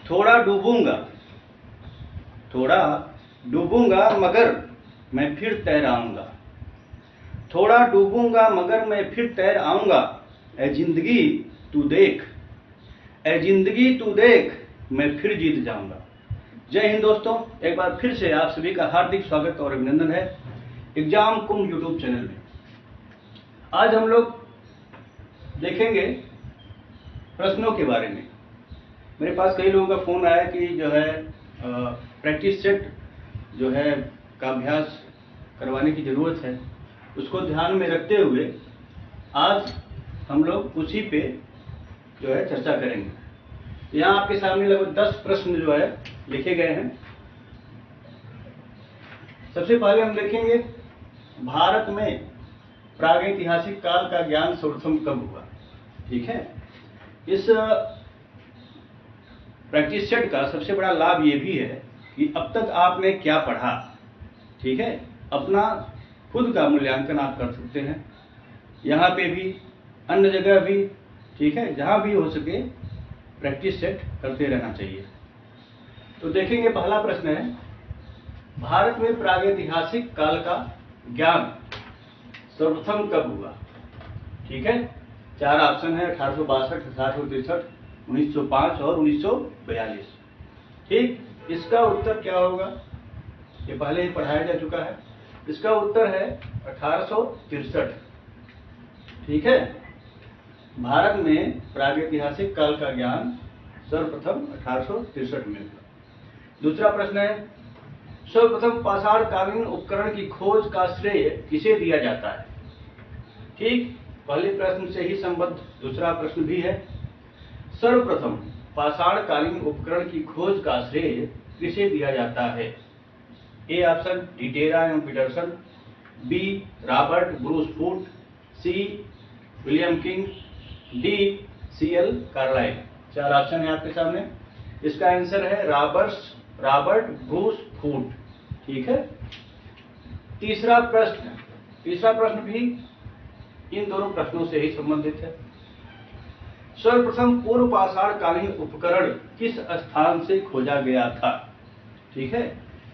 थोड़ा डूबूंगा, थोड़ा डूबूंगा मगर मैं फिर तैर आऊंगा। थोड़ा डूबूंगा मगर मैं फिर तैर आऊंगा। ऐ जिंदगी तू देख, ऐ जिंदगी तू देख, मैं फिर जीत जाऊंगा। जय हिंद दोस्तों, एक बार फिर से आप सभी का हार्दिक स्वागत और अभिनंदन है एग्जाम कुंभ यूट्यूब चैनल में। आज हम लोग देखेंगे प्रश्नों के बारे में। मेरे पास कई लोगों का फोन आया कि जो है प्रैक्टिस सेट जो है का अभ्यास करवाने की ज़रूरत है। उसको ध्यान में रखते हुए आज हम लोग उसी पे जो है चर्चा करेंगे। यहाँ आपके सामने लगभग 10 प्रश्न जो है लिखे गए हैं। सबसे पहले हम देखेंगे भारत में प्रागैतिहासिक काल का ज्ञान सर्वप्रथम कब हुआ। ठीक है, इस प्रैक्टिस सेट का सबसे बड़ा लाभ ये भी है कि अब तक आपने क्या पढ़ा, ठीक है, अपना खुद का मूल्यांकन आप कर सकते हैं। यहाँ पे भी, अन्य जगह भी, ठीक है, जहाँ भी हो सके प्रैक्टिस सेट करते रहना चाहिए। तो देखेंगे पहला प्रश्न है, भारत में प्रागैतिहासिक काल का ज्ञान सर्वप्रथम कब हुआ। ठीक है, 4 ऑप्शन है, 1862, 1863, 1905 और 1942। ठीक, इसका उत्तर क्या होगा, ये पहले ही पढ़ाया जा चुका है। इसका उत्तर है 1863। ठीक है, भारत में प्रागैतिहासिक काल का ज्ञान सर्वप्रथम 1863 में हुआ। दूसरा प्रश्न है, सर्वप्रथम पाषाणकालीन उपकरण की खोज का श्रेय किसे दिया जाता है। ठीक, पहले प्रश्न से ही संबद्ध दूसरा प्रश्न भी है। सर्वप्रथम पाषाणकालीन उपकरण की खोज का श्रेय किसे दिया जाता है। ए ऑप्शन डिटेरा एवं Paterson, B Robert Bruce Foote, C William King, D CL Carlyle. 4 option है आपके सामने। इसका आंसर है रॉबर्ट ब्रूस फूट। ठीक है, तीसरा प्रश्न भी इन दोनों प्रश्नों से ही संबंधित है। सर्वप्रथम पूर्व पाषाणकालीन उपकरण किस स्थान से खोजा गया था। ठीक है,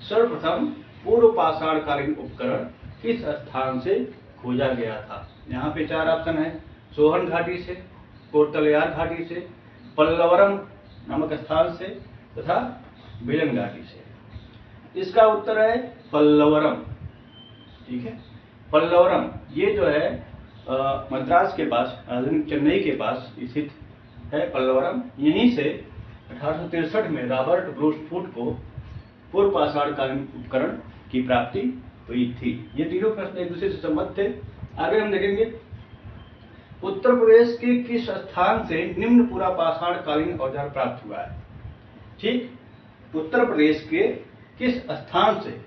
सर्वप्रथम पूर्व पाषाणकालीन उपकरण किस स्थान से खोजा गया था। यहाँ पे 4 ऑप्शन है, सोहन घाटी से, कोर्तलयार घाटी से, पल्लवरम नामक स्थान से तथा बेलन घाटी से। इसका उत्तर है पल्लवरम। ठीक है, पल्लवरम ये जो है मद्रास के पास, राजधानी चेन्नई के पास स्थित है पल्लवरम। यहीं से 1863 में रॉबर्ट ब्रूस फूट को पूर्व पाषाणकालीन उपकरण की प्राप्ति हुई थी। ये तीनों प्रश्न एक दूसरे से संबद्ध थे। आगे हम देखेंगे, उत्तर प्रदेश के किस स्थान से निम्न पूरा पाषाणकालीन औजार प्राप्त हुआ है। ठीक, उत्तर प्रदेश के किस स्थान से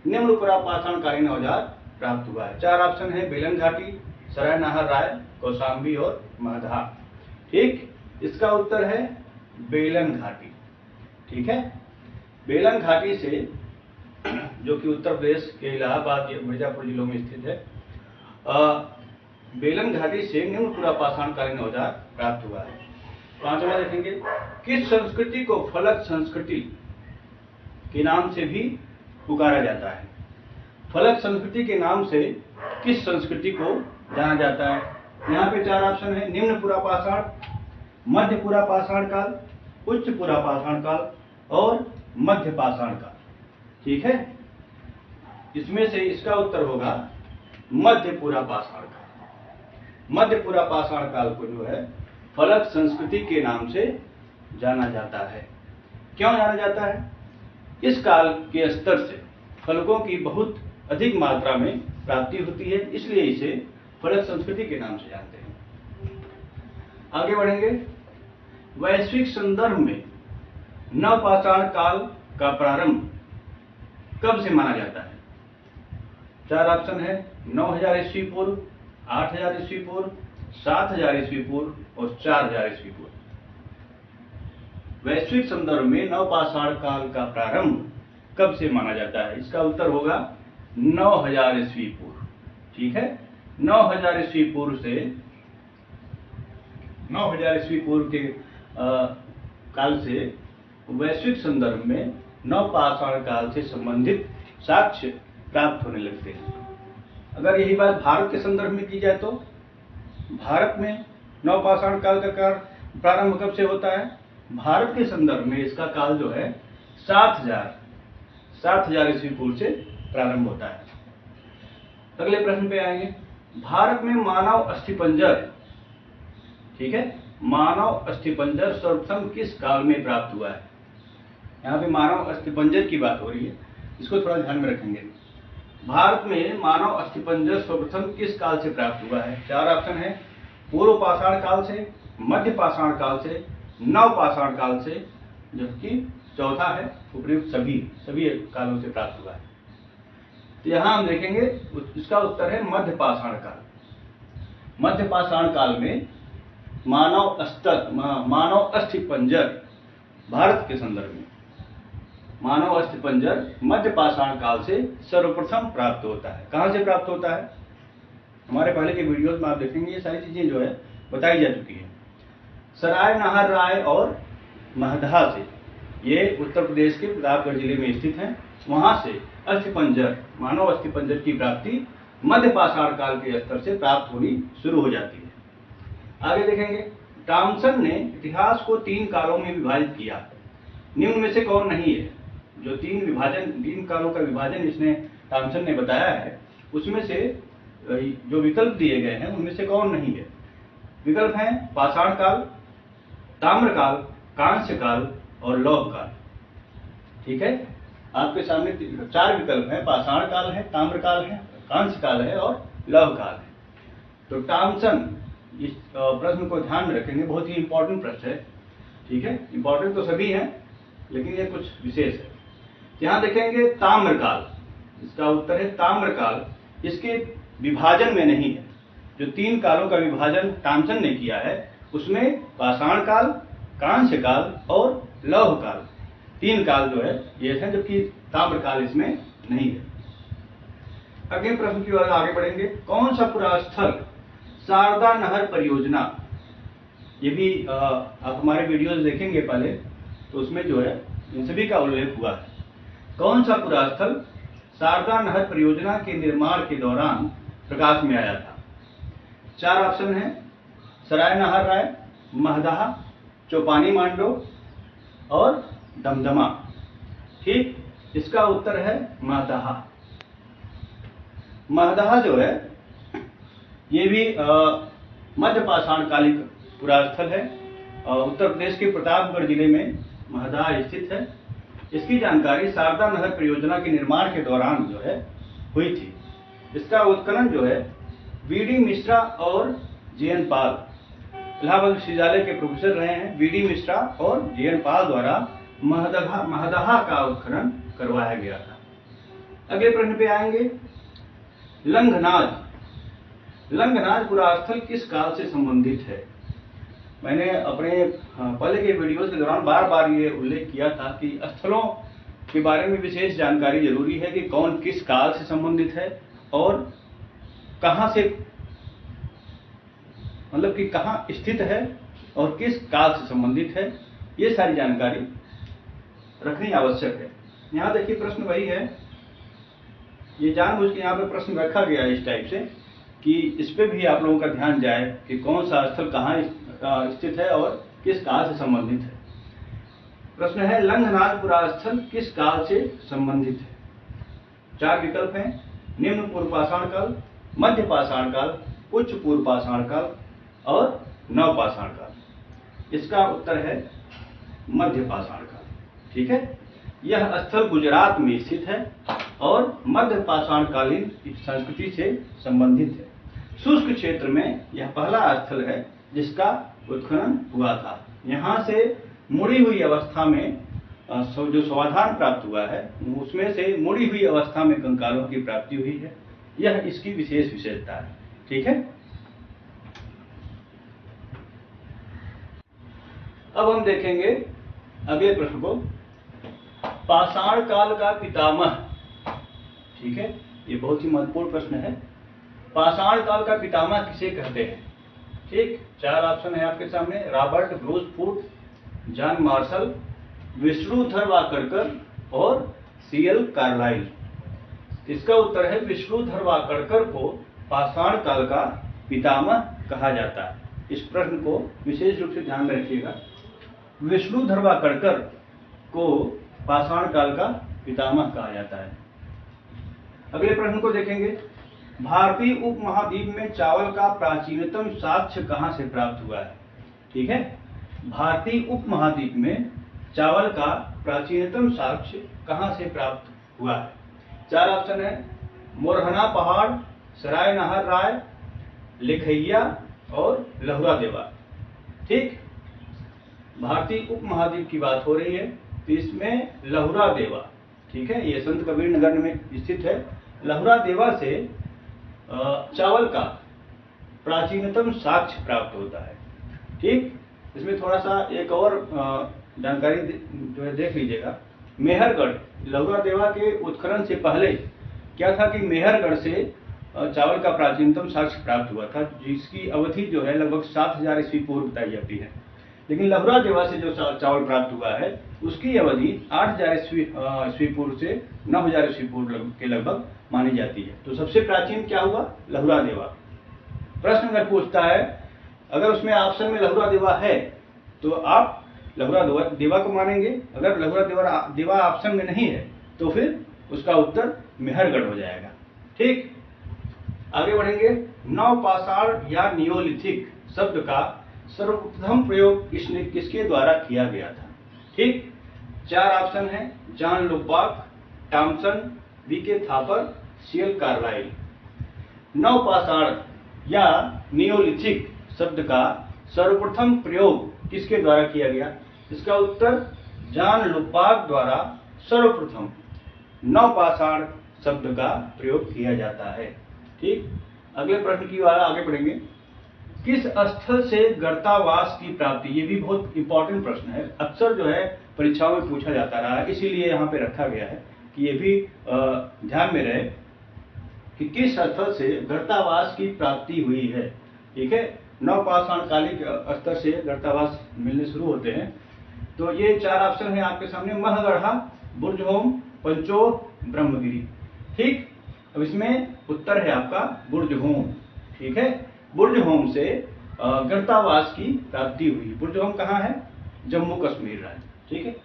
निम्न पूरा पाषाणकालीन औजार प्राप्त हुआ है। 4 ऑप्शन है, बेलन घाटी, सराय नाहर राय, कौशाम्बी और महदहा। ठीक, इसका उत्तर है बेलन घाटी। ठीक है, बेलन घाटी से, जो कि उत्तर प्रदेश के इलाहाबाद या मिर्जापुर जिलों में स्थित है, बेलन घाटी से निम्न पूरा पाषाणकालीन औजार प्राप्त हुआ है। 5वां देखेंगे, किस संस्कृति को फलक संस्कृति के नाम से भी पुकारा जाता है। फलक संस्कृति के नाम से किस संस्कृति को जाना जाता है। यहाँ पे 4 ऑप्शन है, निम्न पूरा पाषाण, मध्य पूरा पाषाण काल, उच्च पूरा पाषाण काल और मध्य पाषाण काल। ठीक है, इसमें से इसका उत्तर होगा मध्य पूरा पाषाण काल। मध्य पूरा पाषाण काल को जो है फलक संस्कृति के नाम से जाना जाता है। क्यों जाना जाता है? इस काल के स्तर से फलकों की बहुत अधिक मात्रा में प्राप्ति होती है, इसलिए इसे फलक संस्कृति के नाम से जानते हैं। आगे बढ़ेंगे, वैश्विक संदर्भ में नवपाषाण काल का प्रारंभ कब से माना जाता है। 4 ऑप्शन है, 9000 ईस्वी पूर्व, 8000 ईस्वी पूर्व, 7000 ईस्वी पूर्व और 4000 ईस्वी पूर्व। वैश्विक संदर्भ में नवपाषाण काल का प्रारंभ कब से माना जाता है। इसका उत्तर होगा 9000 ईस्वी पूर्व। ठीक है, 9000 ईस्वी पूर्व से 9000 ईस्वी पूर्व के काल से वैश्विक संदर्भ में नवपाषाण काल से संबंधित साक्ष्य प्राप्त होने लगते हैं। अगर यही बात भारत के संदर्भ में की जाए तो भारत में नवपाषाण काल का प्रारंभ कब से होता है? भारत के संदर्भ में इसका काल जो है 7000 ईस्वी पूर्व से प्रारंभ होता है। अगले प्रश्न पे आएंगे। भारत में मानव अस्थिपंजर, ठीक है, मानव अस्थिपंजर सर्वप्रथम किस काल में प्राप्त हुआ है? यहाँ पे मानव अस्थिपंजर की बात हो रही है, इसको थोड़ा ध्यान में रखेंगे। भारत में मानव अस्थिपंजर सर्वप्रथम किस काल से प्राप्त हुआ है? 4 ऑप्शन है, पूर्व पाषाण काल से, मध्य पाषाण काल से, नवपाषाण काल से, जबकि चौथा है उपयुक्त सभी कालों से प्राप्त हुआ है। तो यहाँ हम देखेंगे इसका उत्तर है मध्य पाषाण काल। मध्य पाषाण काल में मानव अस्थिपंजर भारत के संदर्भ में मानव अस्थिपंजर मध्य पाषाण काल से सर्वप्रथम प्राप्त होता है। कहाँ से प्राप्त होता है? हमारे पहले के वीडियोस में आप देखेंगे ये सारी चीजें जो है बताई जा चुकी है। सराय नाहर राय और महदहा से, ये उत्तर प्रदेश के प्रतापगढ़ जिले में स्थित है। वहां से अस्थिपंजर, मानव अस्थिपंजर की प्राप्ति मध्य पाषाण काल के स्तर से प्राप्त होनी शुरू हो जाती है। आगे देखेंगे, टॉमसन ने इतिहास को 3 कालों में विभाजित किया, निम्न में से कौन नहीं है? जो 3 कालों का विभाजन इसने टॉमसन ने बताया है, उसमें से जो विकल्प दिए गए हैं उनमें से कौन नहीं है? विकल्प हैं पाषाण काल, ताम्रकाल, कांस्य काल और लौह काल। ठीक है, आपके सामने 4 विकल्प हैं, पाषाण काल है, ताम्रकाल है, कांस्य काल है और लौह काल है। तो टॉमसन इस प्रश्न को ध्यान में रखेंगे, बहुत ही इंपॉर्टेंट प्रश्न है। ठीक है, इंपॉर्टेंट तो सभी हैं लेकिन ये कुछ विशेष है। यहाँ देखेंगे ताम्रकाल, इसका उत्तर है ताम्रकाल, इसके विभाजन में नहीं है। जो 3 कालों का विभाजन टॉमसन ने किया है उसमें पाषाण काल, कांस्य काल और लौह काल, 3 काल जो है ये है, जबकि ताम्रकाल इसमें नहीं है। अगले प्रश्न की ओर आगे बढ़ेंगे। कौन सा पुरास्थल शारदा नहर परियोजना, ये भी आप हमारे वीडियोस देखेंगे पहले तो उसमें जो है इन सभी का उल्लेख हुआ है। कौन सा पुरास्थल शारदा नहर परियोजना के निर्माण के दौरान प्रकाश में आया था? 4 ऑप्शन हैं, सराय नाहर राय, महदहा, चौपानी मांडो और दमदमा। ठीक, इसका उत्तर है महदहा। महदहा जो है ये भी मध्य पाषाण कालिक पुरास्थल है। उत्तर प्रदेश के प्रतापगढ़ जिले में महदहा स्थित है। इसकी जानकारी शारदा नहर परियोजना के निर्माण के दौरान जो है हुई थी। इसका उत्खनन जो है वीडी मिश्रा और जेएन पाल, इलाहाबाद विश्वविद्यालय के प्रोफेसर रहे हैं वीडी मिश्रा और जेएन पाल द्वारा महदहा का उत्खनन करवाया गया था। अगले प्रश्न पे आएंगे। लंघनाज पुरास्थल किस काल से संबंधित है? मैंने अपने पहले के वीडियोस के दौरान बार बार ये उल्लेख किया था कि स्थलों के बारे में विशेष जानकारी जरूरी है कि कौन किस काल से संबंधित है और कहां से, मतलब कि कहां स्थित है और किस काल से संबंधित है, ये सारी जानकारी रखनी आवश्यक है। यहाँ देखिए प्रश्न वही है, ये जानबूझ के यहाँ पे प्रश्न रखा गया है इस टाइप से कि इस पे भी आप लोगों का ध्यान जाए कि कौन सा स्थल कहाँ स्थित है और किस काल से संबंधित है। प्रश्न है लंघनाज पुरास्थल किस काल से संबंधित है? 4 विकल्प हैं, निम्न पूर्व पाषाण काल, मध्य पाषाण काल, उच्च पूर्व पाषाण काल और नव पाषाण काल। इसका उत्तर है मध्य पाषाण काल। ठीक है, यह स्थल गुजरात में स्थित है और मध्य पाषाण कालीन संस्कृति से संबंधित है। शुष्क क्षेत्र में यह पहला स्थल है जिसका उत्खनन हुआ था। यहाँ से मुड़ी हुई अवस्था में जो समाधान प्राप्त हुआ है उसमें से मुड़ी हुई अवस्था में कंकालों की प्राप्ति हुई है। यह इसकी विशेष विशेषता है। ठीक है, अब हम देखेंगे अगले प्रश्न को, पाषाण काल का पितामह। ठीक है, ये बहुत ही महत्वपूर्ण प्रश्न है। पाषाण काल का पितामह किसे कहते हैं? ठीक, 4 ऑप्शन है आपके सामने, रॉबर्ट ब्रूस फूट, जॉन मार्शल, विष्णुधर वाकड़कर और सीएल कार्लाइल। इसका उत्तर है विष्णुधर वाकड़कर को पाषाण काल का पितामह कहा जाता है। इस प्रश्न को विशेष रूप से ध्यान में रखिएगा। विष्णुधर वाकड़कर को पाषाण काल का पितामह कहा जाता है। अगले प्रश्न को देखेंगे। भारतीय उपमहाद्वीप में चावल का प्राचीनतम साक्ष्य कहां से प्राप्त हुआ है? ठीक है, भारतीय उपमहाद्वीप में चावल का प्राचीनतम साक्ष्य कहां से प्राप्त हुआ है? 4 ऑप्शन है, मोरहना पहाड़, सराय नहर राय, लेखैया और लहुरा देवा। ठीक, भारतीय उपमहाद्वीप की बात हो रही है तो इसमें लहुरा देवा, ठीक है, ये संत कबीर नगर में स्थित है। लहुरा देवा से चावल का प्राचीनतम साक्ष्य प्राप्त होता है। ठीक, इसमें थोड़ा सा एक और जानकारी जो है देख लीजिएगा। मेहरगढ़, लहुरा देवा के उत्खनन से पहले क्या था कि मेहरगढ़ से चावल का प्राचीनतम साक्ष्य प्राप्त हुआ था, जिसकी अवधि जो है लगभग 7000 ईस्वी पूर्व बताई जाती है। लेकिन लहुरा देवा से जो चावल प्राप्त हुआ है उसकी अवधि 8000 ईस्वी पूर्व से 9000 ईस्वी पूर्व के लगभग मानी जाती है। तो सबसे प्राचीन क्या हुआ? लहुरा देवा। प्रश्न अगर पूछता है, अगर उसमें ऑप्शन में लहुरा देवा है तो आप लहुरा देवा को मानेंगे। अगर लहुरा देवा ऑप्शन में नहीं है तो फिर उसका उत्तर मेहरगढ़ हो जाएगा। ठीक, आगे बढ़ेंगे। नवपाषाण या नियोलिथिक शब्द का सर्वप्रथम प्रयोग किसके द्वारा किया गया था? ठीक, 4 ऑप्शन है, John Lubbock, Thomson, VK Thapar, CL Carlyle. नवपाषाण या नियोलिथिक शब्द का सर्वप्रथम प्रयोग किसके द्वारा किया गया? इसका उत्तर जॉन लुबाक द्वारा सर्वप्रथम नवपाषाण शब्द का प्रयोग किया जाता है। ठीक, अगले प्रश्न की ओर आगे बढ़ेंगे। किस स्थल से गर्तावास की प्राप्ति? ये भी बहुत इंपॉर्टेंट प्रश्न है, अक्सर जो है परीक्षाओं में पूछा जाता रहा है, इसीलिए यहाँ पे रखा गया है कि ये भी ध्यान में रहे कि किस स्थल से गर्तावास की प्राप्ति हुई है। ठीक है, नवपाषाण कालिक स्तर से गर्तावास मिलने शुरू होते हैं। तो ये 4 ऑप्शन है आपके सामने, महगढ़ा, बुर्जहोम, पंचोर, ब्रह्मगिरी। ठीक, अब इसमें उत्तर है आपका बुर्जहोम। ठीक है, बुर्जहोम से गर्तावास की प्राप्ति हुई। बुर्जहोम कहाँ है? जम्मू कश्मीर है। ठीक है,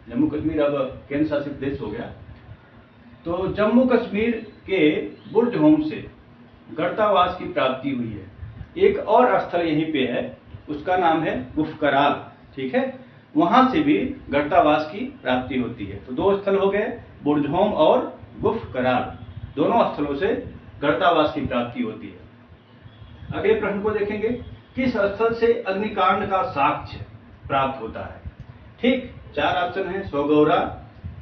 जम्मू कश्मीर अब केंद्र शासित देश हो गया। तो जम्मू कश्मीर के बुर्जहोम से गर्तावास की प्राप्ति हुई है। एक और स्थल यहीं पे है, उसका नाम है गुफकराल। ठीक है, वहां से भी गर्तावास की प्राप्ति होती है। तो 2 स्थल हो गए, बुर्जहोम और गुफकराल। दोनों स्थलों से गर्तावास की प्राप्ति होती है। अगले प्रश्न को देखेंगे। किस स्थल से अग्निकांड का साक्ष्य प्राप्त होता है? ठीक, 4 ऑप्शन है, सोगौरा,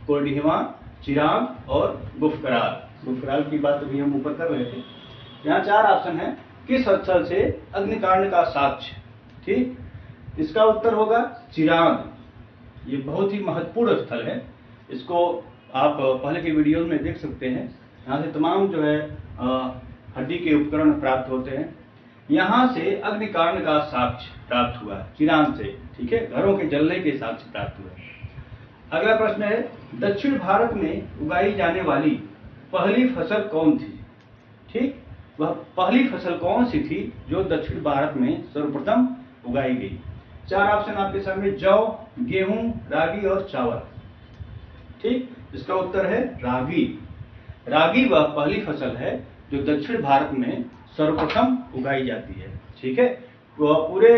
कोल्डिहवा, चिराग और गुफकराल। गुफकराल की बात अभी हम ऊपर कर रहे थे। यहाँ 4 ऑप्शन है, किस स्थल से अग्निकांड का साक्ष्य? ठीक, इसका उत्तर होगा चिराग। ये बहुत ही महत्वपूर्ण स्थल है, इसको आप पहले के वीडियो में देख सकते हैं। यहाँ से तमाम जो है हड्डी के उपकरण प्राप्त होते हैं। यहाँ से अग्निकांड का साक्ष्य प्राप्त हुआ है चिराग से। ठीक है, घरों के जलने के साक्ष्य प्राप्त हुए। अगला प्रश्न है, दक्षिण भारत में उगाई जाने वाली पहली फसल कौन थी? ठीक, वह पहली फसल कौन सी थी जो दक्षिण भारत में सर्वप्रथम उगाई गई? 4 ऑप्शन आपके सामने, जौ, गेहूं, रागी और चावल। ठीक, इसका उत्तर है रागी। रागी वह पहली फसल है जो दक्षिण भारत में सर्वप्रथम उगाई जाती है। ठीक है, तो पूरे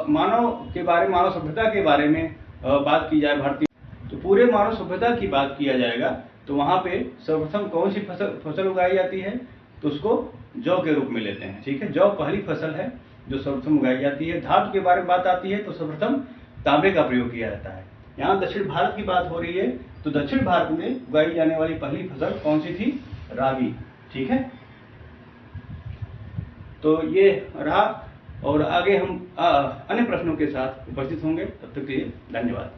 मानव के बारे, मानव सभ्यता के बारे में बात की जाए भारतीय, तो पूरे मानव सभ्यता की बात किया जाएगा तो वहां पे सर्वप्रथम कौन सी फसल उगाई जाती है? तो उसको जौ के रूप में लेते हैं। ठीक है, जौ पहली फसल है जो सर्वप्रथम उगाई जाती है। धातु के बारे में बात आती है तो सर्वप्रथम तांबे का प्रयोग किया जाता है। यहाँ दक्षिण भारत की बात हो रही है तो दक्षिण भारत में उगाई जाने वाली पहली फसल कौन सी थी? रागी। ठीक है, तो ये रहा और आगे हम अन्य प्रश्नों के साथ उपस्थित होंगे। तब तक के लिए धन्यवाद।